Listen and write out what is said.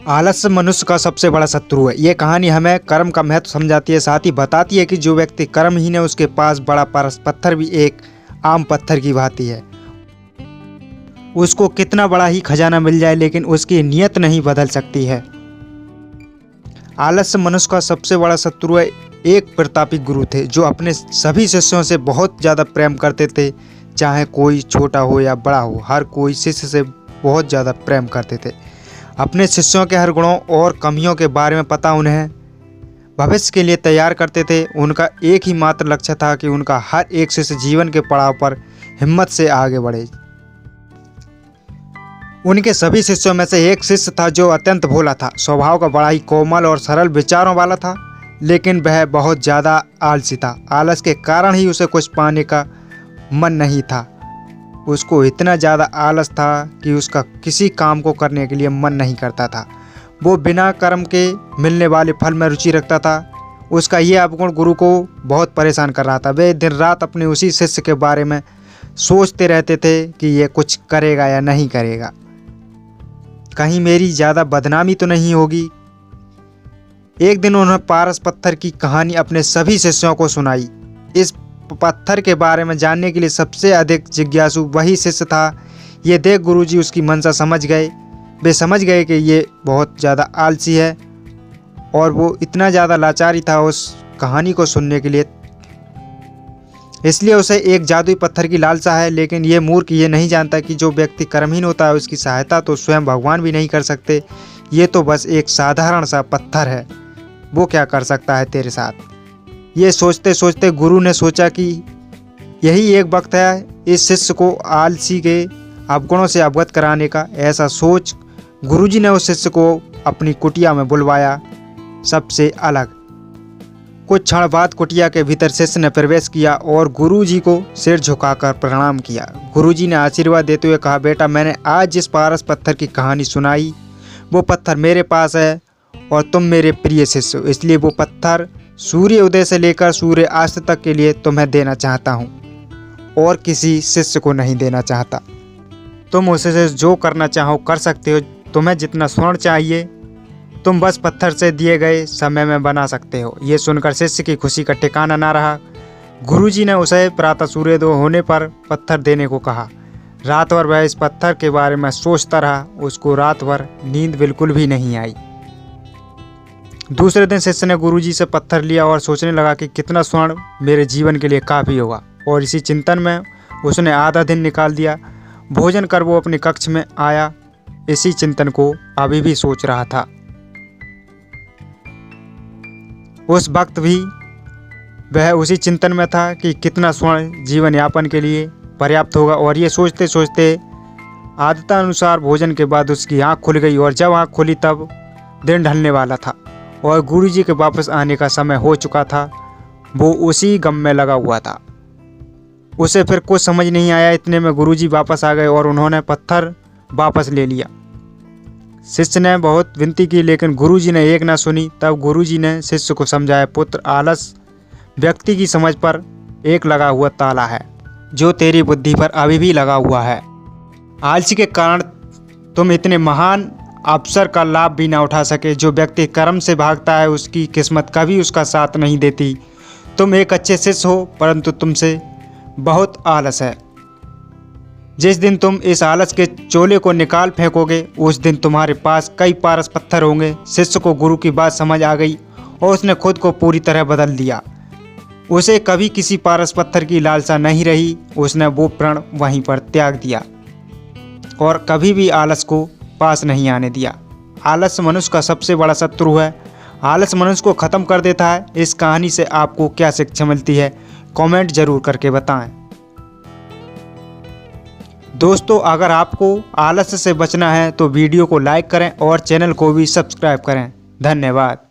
आलस्य मनुष्य का सबसे बड़ा शत्रु है। ये कहानी हमें कर्म का महत्व समझाती है, साथ ही बताती है कि जो व्यक्ति कर्महीन है उसके पास बड़ा पारस पत्थर भी एक आम पत्थर की भांति है। उसको कितना बड़ा ही खजाना मिल जाए लेकिन उसकी नीयत नहीं बदल सकती है। आलस्य मनुष्य का सबसे बड़ा शत्रु है। एक प्रतापी गुरु थे जो अपने सभी शिष्यों से बहुत ज़्यादा प्रेम करते थे, चाहे कोई छोटा हो या बड़ा हो, हर कोई शिष्य से बहुत ज़्यादा प्रेम करते थे। अपने शिष्यों के हर गुणों और कमियों के बारे में पता उन्हें भविष्य के लिए तैयार करते थे। उनका एक ही मात्र लक्ष्य था कि उनका हर एक शिष्य जीवन के पड़ाव पर हिम्मत से आगे बढ़े। उनके सभी शिष्यों में से एक शिष्य था जो अत्यंत भोला था, स्वभाव का बड़ा ही कोमल और सरल विचारों वाला था, लेकिन वह बहुत ज़्यादा आलसी था। आलस के कारण ही उसे कुछ पाने का मन नहीं था। उसको इतना ज़्यादा आलस था कि उसका किसी काम को करने के लिए मन नहीं करता था। वो बिना कर्म के मिलने वाले फल में रुचि रखता था। उसका ये अवगुण गुरु को बहुत परेशान कर रहा था। वे दिन रात अपने उसी शिष्य के बारे में सोचते रहते थे कि ये कुछ करेगा या नहीं करेगा, कहीं मेरी ज़्यादा बदनामी तो नहीं होगी। एक दिन उन्होंने पारस पत्थर की कहानी अपने सभी शिष्यों को सुनाई। इस पत्थर के बारे में जानने के लिए सबसे अधिक जिज्ञासु वही शिष्य था। ये देख गुरुजी उसकी मंशा समझ गए। वे समझ गए कि ये बहुत ज़्यादा आलसी है और वो इतना ज़्यादा लाचारी था उस कहानी को सुनने के लिए, इसलिए उसे एक जादुई पत्थर की लालसा है। लेकिन ये मूर्ख ये नहीं जानता कि जो व्यक्ति कर्महीन होता है उसकी सहायता तो स्वयं भगवान भी नहीं कर सकते। ये तो बस एक साधारण सा पत्थर है, वो क्या कर सकता है तेरे साथ। ये सोचते सोचते गुरु ने सोचा कि यही एक वक्त है इस शिष्य को आलसी के अवगुणों से अवगत कराने का। ऐसा सोच गुरुजी ने उस शिष्य को अपनी कुटिया में बुलवाया, सबसे अलग। कुछ क्षण बाद कुटिया के भीतर शिष्य ने प्रवेश किया और गुरुजी को सिर झुकाकर प्रणाम किया। गुरुजी ने आशीर्वाद देते हुए कहा, बेटा, मैंने आज जिस पारस पत्थर की कहानी सुनाई वो पत्थर मेरे पास है और तुम मेरे प्रिय शिष्य हो, इसलिए वो पत्थर सूर्य उदय से लेकर सूर्य अस्त तक के लिए तुम्हें देना चाहता हूँ और किसी शिष्य को नहीं देना चाहता। तुम उससे जो करना चाहो कर सकते हो। तुम्हें जितना स्वर्ण चाहिए तुम बस पत्थर से दिए गए समय में बना सकते हो। ये सुनकर शिष्य की खुशी का ठिकाना ना रहा। गुरुजी ने उसे प्रातः सूर्योदय होने पर पत्थर देने को कहा। रात भर वह इस पत्थर के बारे में सोचता रहा। उसको रात भर नींद बिल्कुल भी नहीं आई। दूसरे दिन शिष्य ने गुरुजी से पत्थर लिया और सोचने लगा कि कितना स्वर्ण मेरे जीवन के लिए काफ़ी होगा, और इसी चिंतन में उसने आधा दिन निकाल दिया। भोजन कर वो अपने कक्ष में आया, इसी चिंतन को अभी भी सोच रहा था। उस वक्त भी वह उसी चिंतन में था कि कितना स्वर्ण जीवन यापन के लिए पर्याप्त होगा, और ये सोचते सोचते आदतानुसार भोजन के बाद उसकी आँख खुल गई, और जब आँख खुली तब दिन ढलने वाला था और गुरुजी के वापस आने का समय हो चुका था। वो उसी गम में लगा हुआ था। उसे फिर कुछ समझ नहीं आया। इतने में गुरुजी वापस आ गए और उन्होंने पत्थर वापस ले लिया। शिष्य ने बहुत विनती की लेकिन गुरुजी ने एक ना सुनी। तब गुरुजी ने शिष्य को समझाया, पुत्र, आलस व्यक्ति की समझ पर एक लगा हुआ ताला है जो तेरी बुद्धि पर अभी भी लगा हुआ है। आलसी के कारण तुम इतने महान अवसर का लाभ भी ना उठा सके। जो व्यक्ति कर्म से भागता है उसकी किस्मत कभी उसका साथ नहीं देती। तुम एक अच्छे शिष्य हो परंतु तुमसे बहुत आलस है। जिस दिन तुम इस आलस के चोले को निकाल फेंकोगे उस दिन तुम्हारे पास कई पारस पत्थर होंगे। शिष्य को गुरु की बात समझ आ गई और उसने खुद को पूरी तरह बदल दिया। उसे कभी किसी पारस पत्थर की लालसा नहीं रही। उसने वो प्रण वहीं पर त्याग दिया और कभी भी आलस को पास नहीं आने दिया। आलस मनुष्य का सबसे बड़ा शत्रु है। आलस मनुष्य को ख़त्म कर देता है। इस कहानी से आपको क्या शिक्षा मिलती है, कमेंट जरूर करके बताएं। दोस्तों, अगर आपको आलस से बचना है तो वीडियो को लाइक करें और चैनल को भी सब्सक्राइब करें। धन्यवाद।